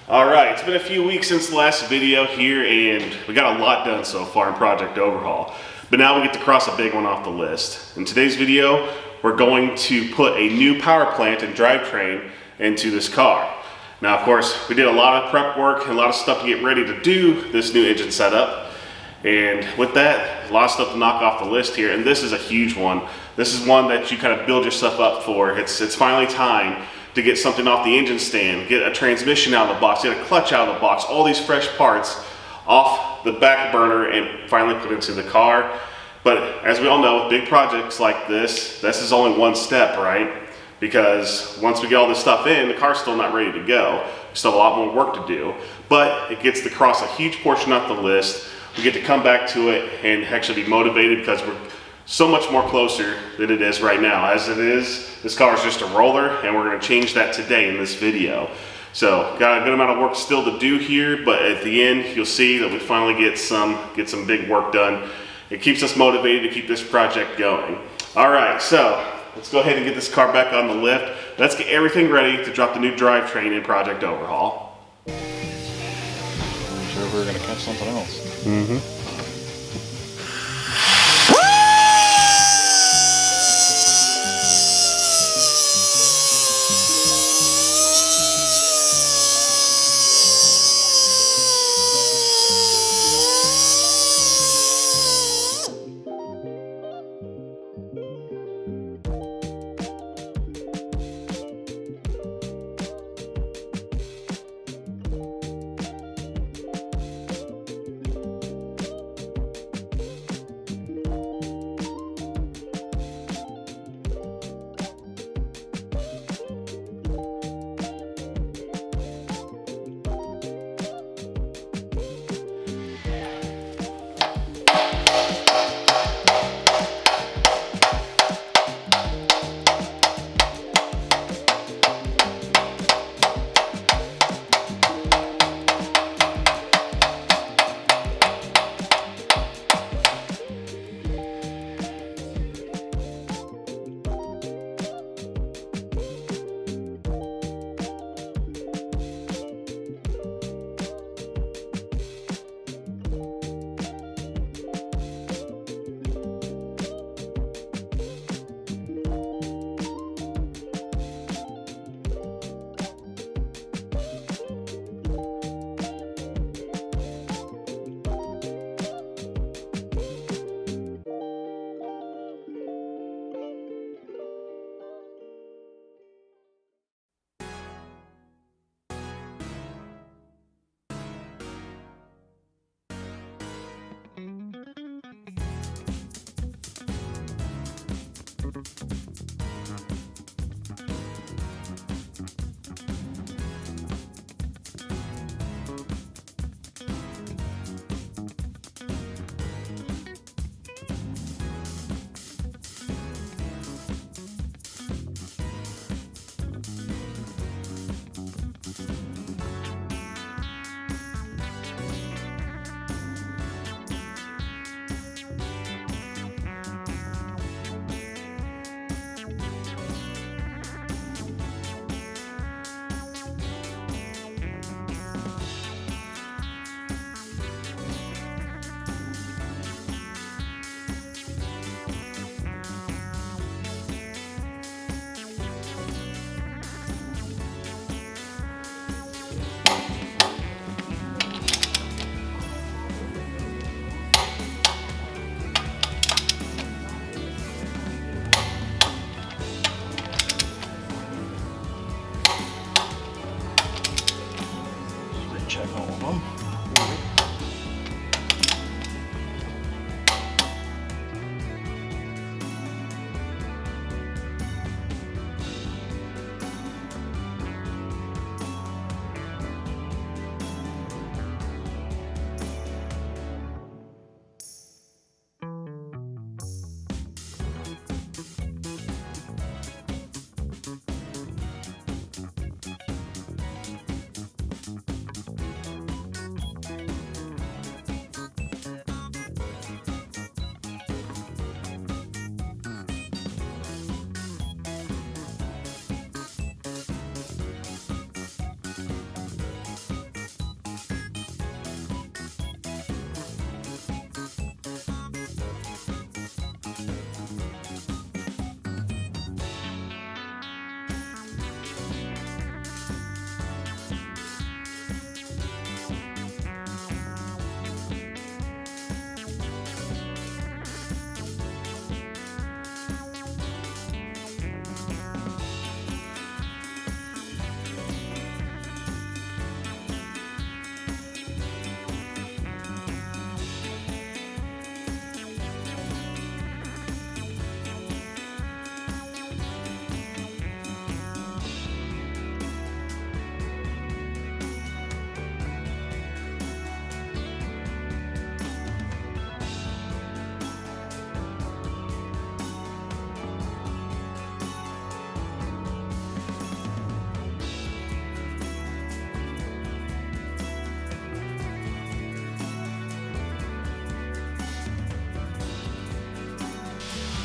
Alright, it's been a few weeks since the last video here and we got a lot done so far in Project Overhaul. But now we get to cross a big one off the list. In today's video, we're going to put a new power plant and drivetrain into this car. Now of course, we did a lot of prep work and a lot of stuff to get ready to do this new engine setup. And with that, a lot of stuff to knock off the list here, and this is a huge one. This is one that you kind of build yourself up for. It's finally time to get something off the engine stand, get a transmission out of the box, get a clutch out of the box, all these fresh parts off the back burner and finally put into the car. But as we all know, with big projects like this is only one step, right? Because once we get all this stuff in, the car's still not ready to go. We still have a lot more work to do, but it gets to cross a huge portion off the list. We get to come back to it and actually be motivated because we're so much more closer than it is right now. As it is, this car is just a roller, and we're going to change that today in this video. So got a good amount of work still to do here, but at the end you'll see that we finally get some big work done. It keeps us motivated to keep this project going. All right, so let's go ahead and get this car back on the lift. Let's get everything ready to drop the new drivetrain in Project Overhaul. I'm sure we're going to catch something else. Mm-hmm.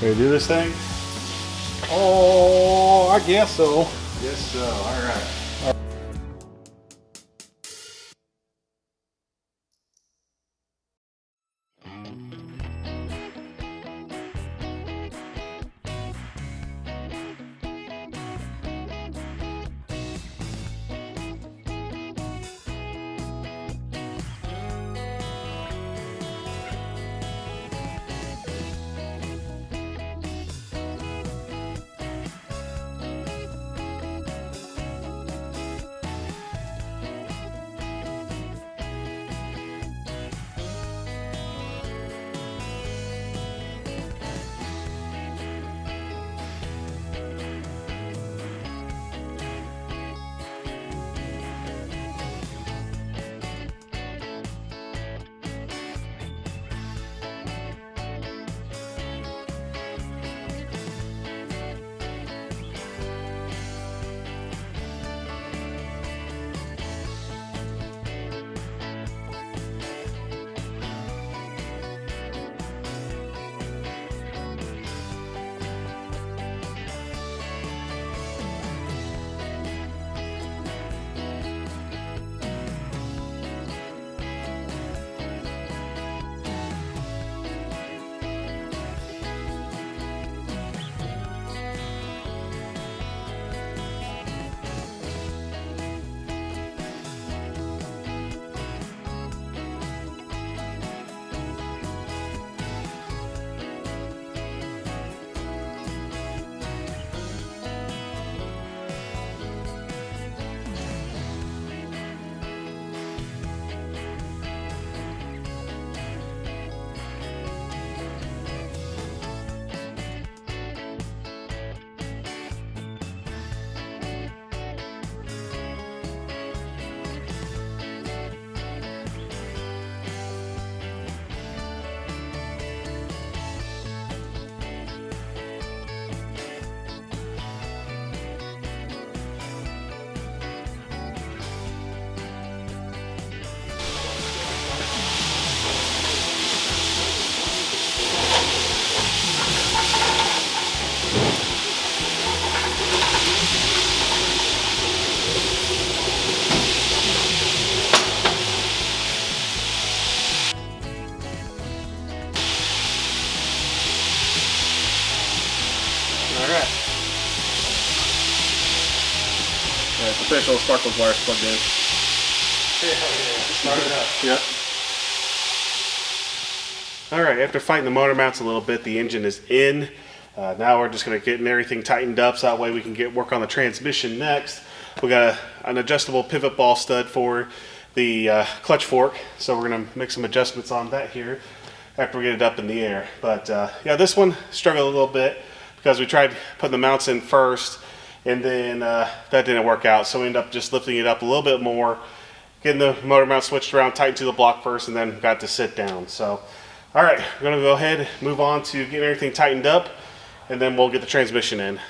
Ready to do this thing? Oh, I guess so. Yes, so. All right. It's official, spark plug wire's plugged in. Start it up. Yep. Alright, after fighting the motor mounts a little bit, the engine is in. Now we're just going to get everything tightened up so that way we can work on the transmission next. We got an adjustable pivot ball stud for the clutch fork, so we're going to make some adjustments on that here after we get it up in the air. But yeah, this one struggled a little bit because we tried putting the mounts in first, and then that didn't work out, so we ended up just lifting it up a little bit more, getting the motor mount switched around, tightened to the block first, and then got to sit down. So all right, we're going to go ahead and move on to getting everything tightened up, and then we'll get the transmission in.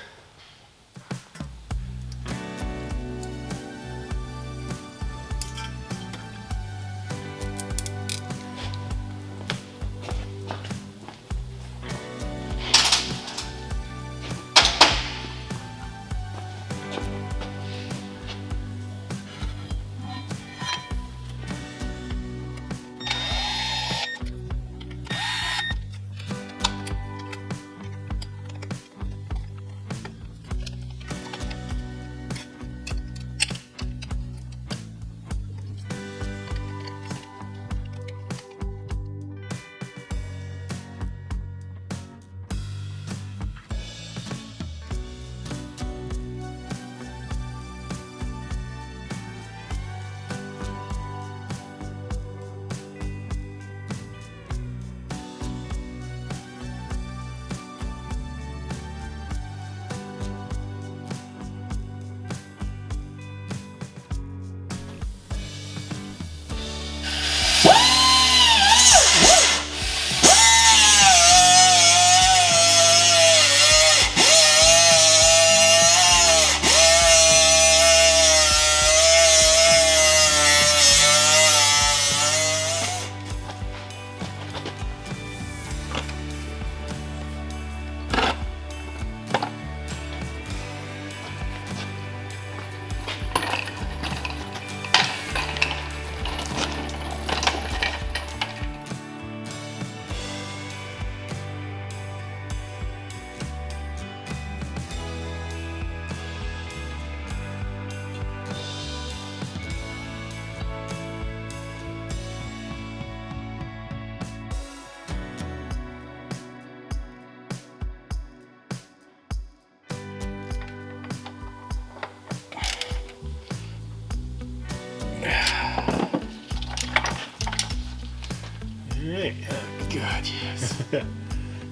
Good, yes.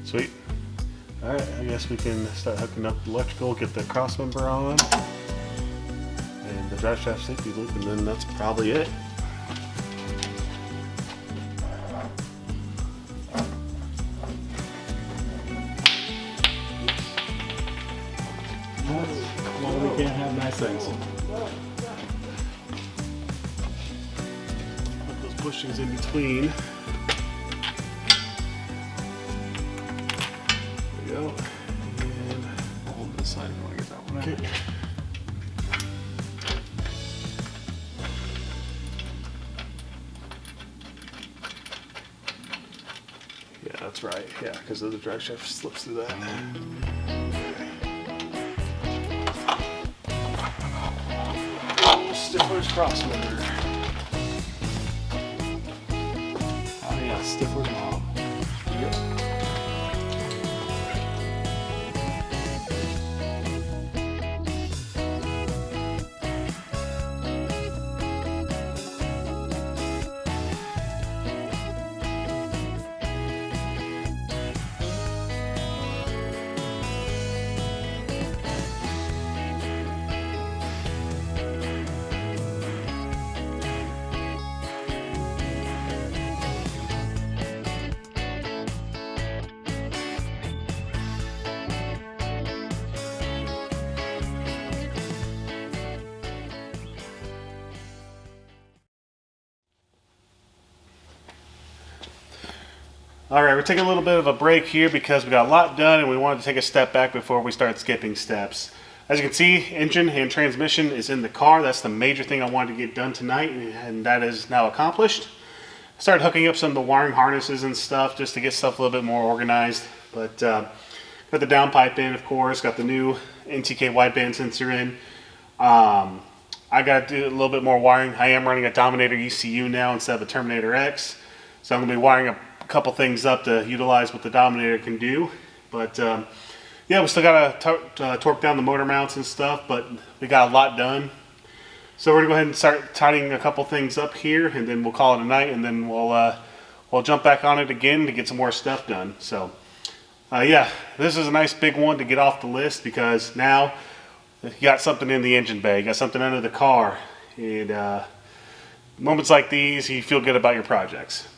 Sweet. Alright, I guess we can start hooking up the electrical, get the crossmember on, and the drive shaft safety loop, and then that's probably it. Well, we can't have nice things. Put those bushings in between. There we go. And Hold this side if you want to get that one. okay. Yeah, that's right. Yeah, because the drive shaft slips through that. Stifflers crossmember. Oh yeah, Stifflers mom. Yep. All right, we're taking a little bit of a break here because we got a lot done and we wanted to take a step back before we start skipping steps. As you can see, engine and transmission is in the car. That's the major thing I wanted to get done tonight, and that is now accomplished. I started hooking up some of the wiring harnesses and stuff just to get stuff a little bit more organized. But got the downpipe in, of course, got the new NTK wideband sensor in. I got to do a little bit more wiring. I am running a Dominator ECU now instead of a Terminator X. So I'm going to be wiring a couple things up to utilize what the Dominator can do. But yeah, we still got to torque down the motor mounts and stuff, but we got a lot done. So we're going to go ahead and start tidying a couple things up here, and then we'll call it a night, and then we'll jump back on it again to get some more stuff done. So yeah, this is a nice big one to get off the list because now you got something in the engine bay, you got something under the car, and moments like these, you feel good about your projects.